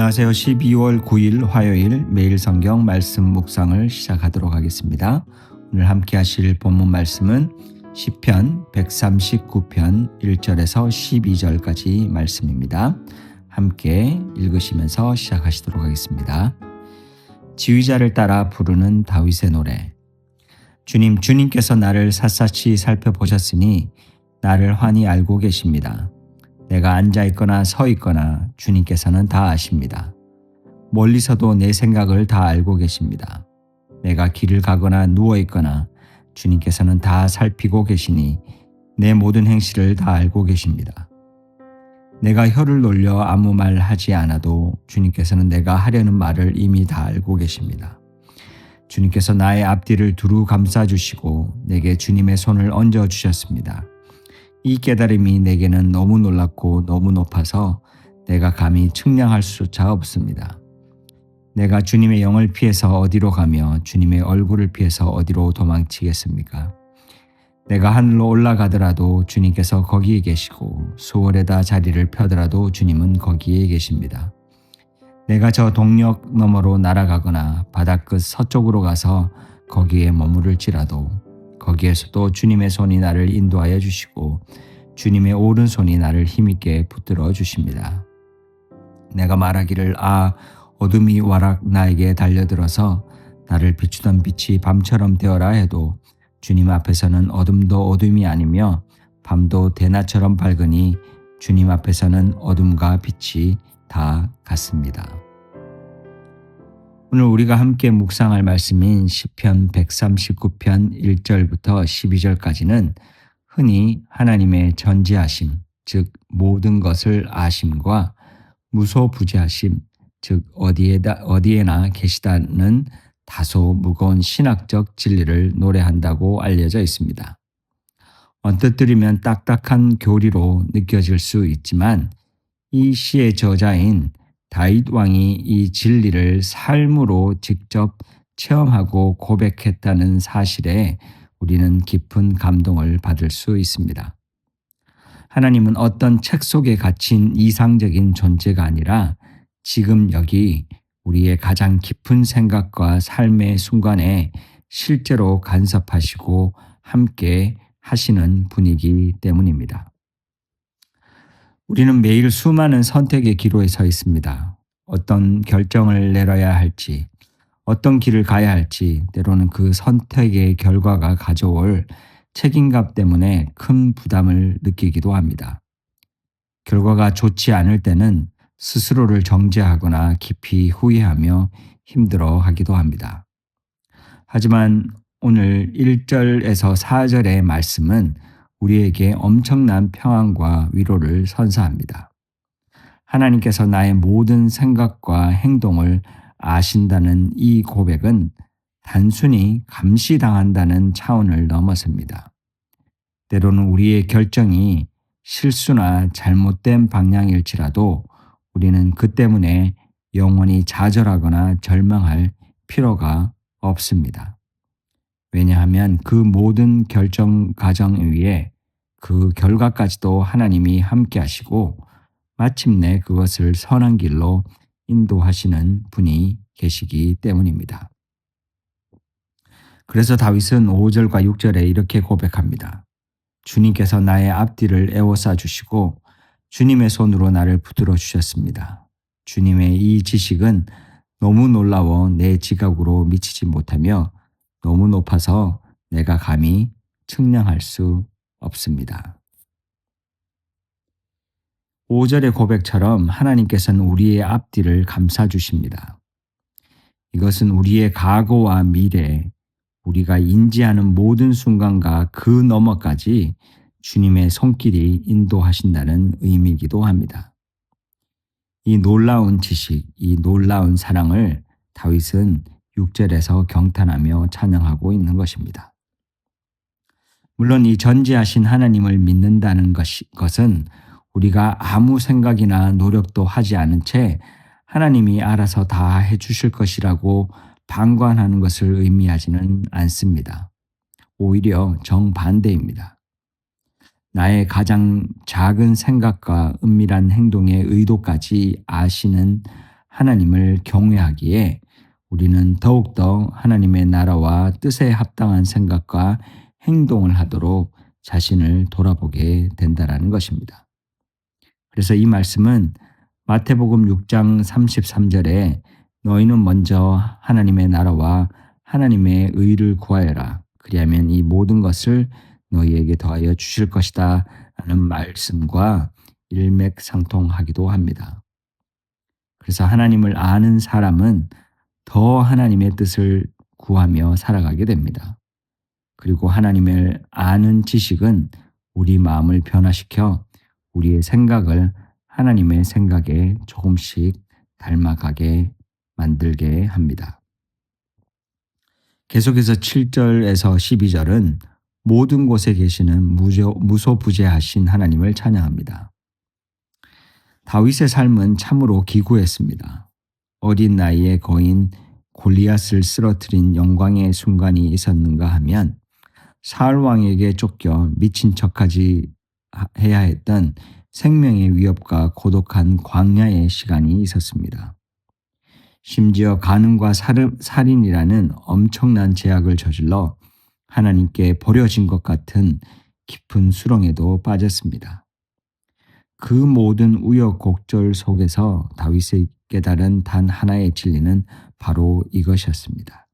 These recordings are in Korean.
안녕하세요. 12월 9일 화요일 매일 성경 말씀 묵상을 시작하도록 하겠습니다. 오늘 함께 하실 본문 말씀은 시편 139편 1절에서 12절까지 말씀입니다. 함께 읽으시면서 시작하시도록 하겠습니다. 지휘자를 따라 부르는 다윗의 노래. 주님께서 나를 샅샅이 살펴보셨으니 나를 환히 알고 계십니다. 내가 앉아있거나 서있거나 주님께서는 다 아십니다. 멀리서도 내 생각을 다 알고 계십니다. 내가 길을 가거나 누워있거나 주님께서는 다 살피고 계시니 내 모든 행실을 다 알고 계십니다. 내가 혀를 놀려 아무 말 하지 않아도 주님께서는 내가 하려는 말을 이미 다 알고 계십니다. 주님께서 나의 앞뒤를 두루 감싸주시고 내게 주님의 손을 얹어주셨습니다. 이 깨달음이 내게는 너무 놀랍고 너무 높아서 내가 감히 측량할 수조차 없습니다. 내가 주님의 영을 피해서 어디로 가며 주님의 얼굴을 피해서 어디로 도망치겠습니까? 내가 하늘로 올라가더라도 주님께서 거기에 계시고 수월에다 자리를 펴더라도 주님은 거기에 계십니다. 내가 저 동력 너머로 날아가거나 바다끝 서쪽으로 가서 거기에 머무를지라도 거기에서도 주님의 손이 나를 인도하여 주시고 주님의 오른손이 나를 힘있게 붙들어 주십니다. 내가 말하기를 어둠이 와락 나에게 달려들어서 나를 비추던 빛이 밤처럼 되어라 해도 주님 앞에서는 어둠도 어둠이 아니며 밤도 대낮처럼 밝으니 주님 앞에서는 어둠과 빛이 다 같습니다. 오늘 우리가 함께 묵상할 말씀인 시편 139편 1절부터 12절까지는 흔히 하나님의 전지하심, 즉 모든 것을 아심과 무소부재하심, 즉 어디에나 계시다는 다소 무거운 신학적 진리를 노래한다고 알려져 있습니다. 언뜻 들으면 딱딱한 교리로 느껴질 수 있지만 이 시의 저자인 다윗 왕이 이 진리를 삶으로 직접 체험하고 고백했다는 사실에 우리는 깊은 감동을 받을 수 있습니다. 하나님은 어떤 책 속에 갇힌 이상적인 존재가 아니라 지금 여기 우리의 가장 깊은 생각과 삶의 순간에 실제로 간섭하시고 함께 하시는 분이기 때문입니다. 우리는 매일 수많은 선택의 기로에 서 있습니다. 어떤 결정을 내려야 할지, 어떤 길을 가야 할지, 때로는 그 선택의 결과가 가져올 책임감 때문에 큰 부담을 느끼기도 합니다. 결과가 좋지 않을 때는 스스로를 정죄하거나 깊이 후회하며 힘들어하기도 합니다. 하지만 오늘 1절에서 4절의 말씀은 우리에게 엄청난 평안과 위로를 선사합니다. 하나님께서 나의 모든 생각과 행동을 아신다는 이 고백은 단순히 감시당한다는 차원을 넘어섭니다. 때로는 우리의 결정이 실수나 잘못된 방향일지라도 우리는 그 때문에 영원히 좌절하거나 절망할 필요가 없습니다. 왜냐하면 그 모든 결정 과정 위에 그 결과까지도 하나님이 함께 하시고 마침내 그것을 선한 길로 인도하시는 분이 계시기 때문입니다. 그래서 다윗은 5절과 6절에 이렇게 고백합니다. 주님께서 나의 앞뒤를 에워싸 주시고 주님의 손으로 나를 붙들어 주셨습니다. 주님의 이 지식은 너무 놀라워 내 지각으로 미치지 못하며 너무 높아서 내가 감히 측량할 수 없습니다. 5절의 고백처럼 하나님께서는 우리의 앞뒤를 감싸주십니다. 이것은 우리의 과거와 미래, 우리가 인지하는 모든 순간과 그 너머까지 주님의 손길이 인도하신다는 의미이기도 합니다. 이 놀라운 지식, 이 놀라운 사랑을 다윗은 6절에서 경탄하며 찬양하고 있는 것입니다. 물론 이 전지하신 하나님을 믿는다는 것은 우리가 아무 생각이나 노력도 하지 않은 채 하나님이 알아서 다 해주실 것이라고 방관하는 것을 의미하지는 않습니다. 오히려 정반대입니다. 나의 가장 작은 생각과 은밀한 행동의 의도까지 아시는 하나님을 경외하기에 우리는 더욱더 하나님의 나라와 뜻에 합당한 생각과 행동을 하도록 자신을 돌아보게 된다는 것입니다. 그래서 이 말씀은 마태복음 6장 33절에 너희는 먼저 하나님의 나라와 하나님의 의를 구하여라. 그리하면 이 모든 것을 너희에게 더하여 주실 것이다 라는 말씀과 일맥상통하기도 합니다. 그래서 하나님을 아는 사람은 더 하나님의 뜻을 구하며 살아가게 됩니다. 그리고 하나님을 아는 지식은 우리 마음을 변화시켜 우리의 생각을 하나님의 생각에 조금씩 닮아가게 만들게 합니다. 계속해서 7절에서 12절은 모든 곳에 계시는 무소부재하신 하나님을 찬양합니다. 다윗의 삶은 참으로 기구했습니다. 어린 나이에 거인 골리앗을 쓰러뜨린 영광의 순간이 있었는가 하면 사울 왕에게 쫓겨 미친 척하지 해야 했던 생명의 위협과 고독한 광야의 시간이 있었습니다. 심지어 간음과 살인이라는 엄청난 죄악을 저질러 하나님께 버려진 것 같은 깊은 수렁에도 빠졌습니다. 그 모든 우여곡절 속에서 다윗이 깨달은 단 하나의 진리는 바로 이것이었습니다.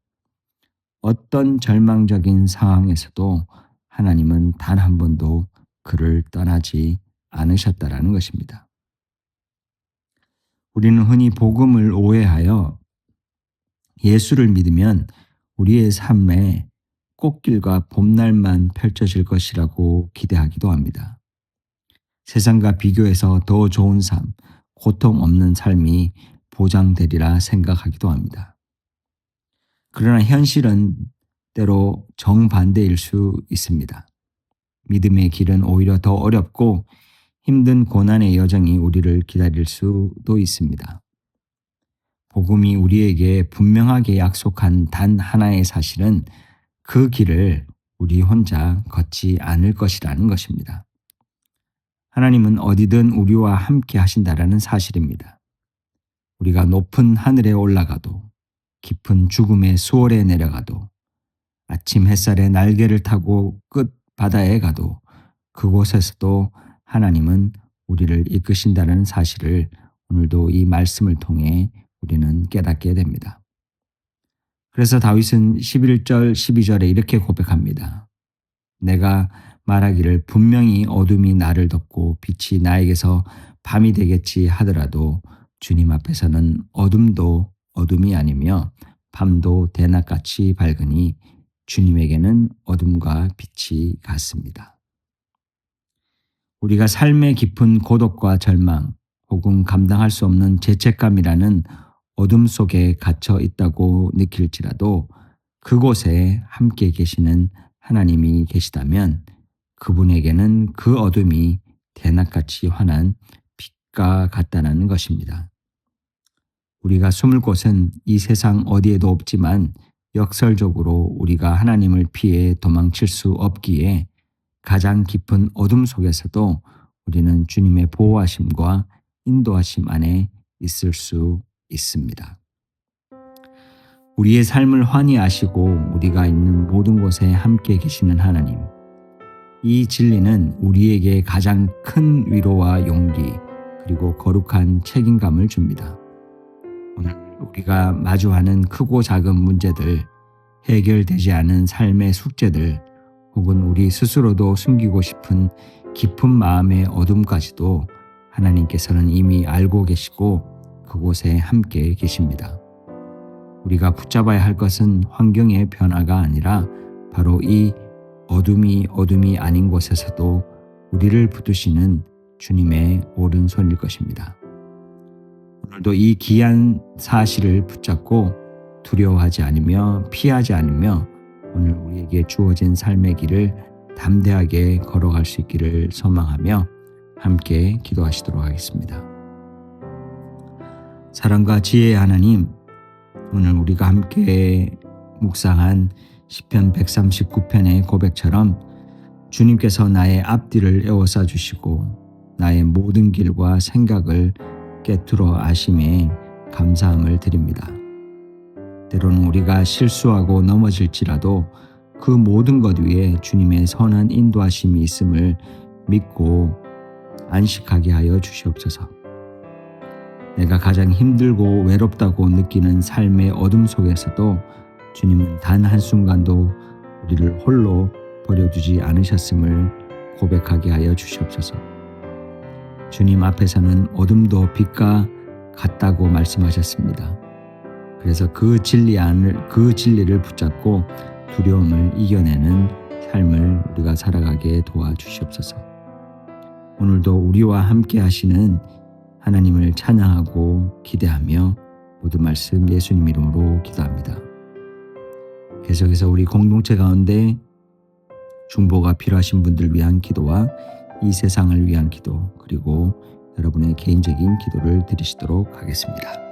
어떤 절망적인 상황에서도 하나님은 단 한 번도 그를 떠나지 않으셨다라는 것입니다. 우리는 흔히 복음을 오해하여 예수를 믿으면 우리의 삶에 꽃길과 봄날만 펼쳐질 것이라고 기대하기도 합니다. 세상과 비교해서 더 좋은 삶, 고통 없는 삶이 보장되리라 생각하기도 합니다. 그러나 현실은 때로 정반대일 수 있습니다. 믿음의 길은 오히려 더 어렵고 힘든 고난의 여정이 우리를 기다릴 수도 있습니다. 복음이 우리에게 분명하게 약속한 단 하나의 사실은 그 길을 우리 혼자 걷지 않을 것이라는 것입니다. 하나님은 어디든 우리와 함께 하신다라는 사실입니다. 우리가 높은 하늘에 올라가도 깊은 죽음의 수월에 내려가도 아침 햇살에 날개를 타고 끝 바다에 가도 그곳에서도 하나님은 우리를 이끄신다는 사실을 오늘도 이 말씀을 통해 우리는 깨닫게 됩니다. 그래서 다윗은 11절 12절에 이렇게 고백합니다. 내가 말하기를 분명히 어둠이 나를 덮고 빛이 나에게서 밤이 되겠지 하더라도 주님 앞에서는 어둠도 어둠이 아니며 밤도 대낮같이 밝으니 주님에게는 어둠과 빛이 같습니다. 우리가 삶의 깊은 고독과 절망 혹은 감당할 수 없는 죄책감이라는 어둠 속에 갇혀 있다고 느낄지라도 그곳에 함께 계시는 하나님이 계시다면 그분에게는 그 어둠이 대낮같이 환한 빛과 같다는 것입니다. 우리가 숨을 곳은 이 세상 어디에도 없지만 역설적으로 우리가 하나님을 피해 도망칠 수 없기에 가장 깊은 어둠 속에서도 우리는 주님의 보호하심과 인도하심 안에 있을 수 있습니다. 우리의 삶을 환히 아시고 우리가 있는 모든 곳에 함께 계시는 하나님. 이 진리는 우리에게 가장 큰 위로와 용기 그리고 거룩한 책임감을 줍니다. 오늘 우리가 마주하는 크고 작은 문제들, 해결되지 않은 삶의 숙제들, 혹은 우리 스스로도 숨기고 싶은 깊은 마음의 어둠까지도 하나님께서는 이미 알고 계시고 그곳에 함께 계십니다. 우리가 붙잡아야 할 것은 환경의 변화가 아니라 바로 이 어둠이 아닌 곳에서도 우리를 붙드시는 주님의 오른손일 것입니다. 오늘도 이 귀한 사실을 붙잡고 두려워하지 않으며 피하지 않으며 오늘 우리에게 주어진 삶의 길을 담대하게 걸어갈 수 있기를 소망하며 함께 기도하시도록 하겠습니다. 사랑과 지혜의 하나님, 오늘 우리가 함께 묵상한 시편 139편의 고백처럼 주님께서 나의 앞뒤를 에워싸 주시고 나의 모든 길과 생각을 깨트려 아심에 감사함을 드립니다. 때로는 우리가 실수하고 넘어질지라도 그 모든 것 위에 주님의 선한 인도하심이 있음을 믿고 안식하게 하여 주시옵소서. 내가 가장 힘들고 외롭다고 느끼는 삶의 어둠 속에서도 주님은 단 한순간도 우리를 홀로 버려두지 않으셨음을 고백하게 하여 주시옵소서. 주님 앞에서는 어둠도 빛과 같다고 말씀하셨습니다. 그래서 그 진리를 붙잡고 두려움을 이겨내는 삶을 우리가 살아가게 도와주시옵소서. 오늘도 우리와 함께 하시는 하나님을 찬양하고 기대하며 모든 말씀 예수님 이름으로 기도합니다. 계속해서 우리 공동체 가운데 중보가 필요하신 분들 위한 기도와 이 세상을 위한 기도, 그리고 여러분의 개인적인 기도를 드리시도록 하겠습니다.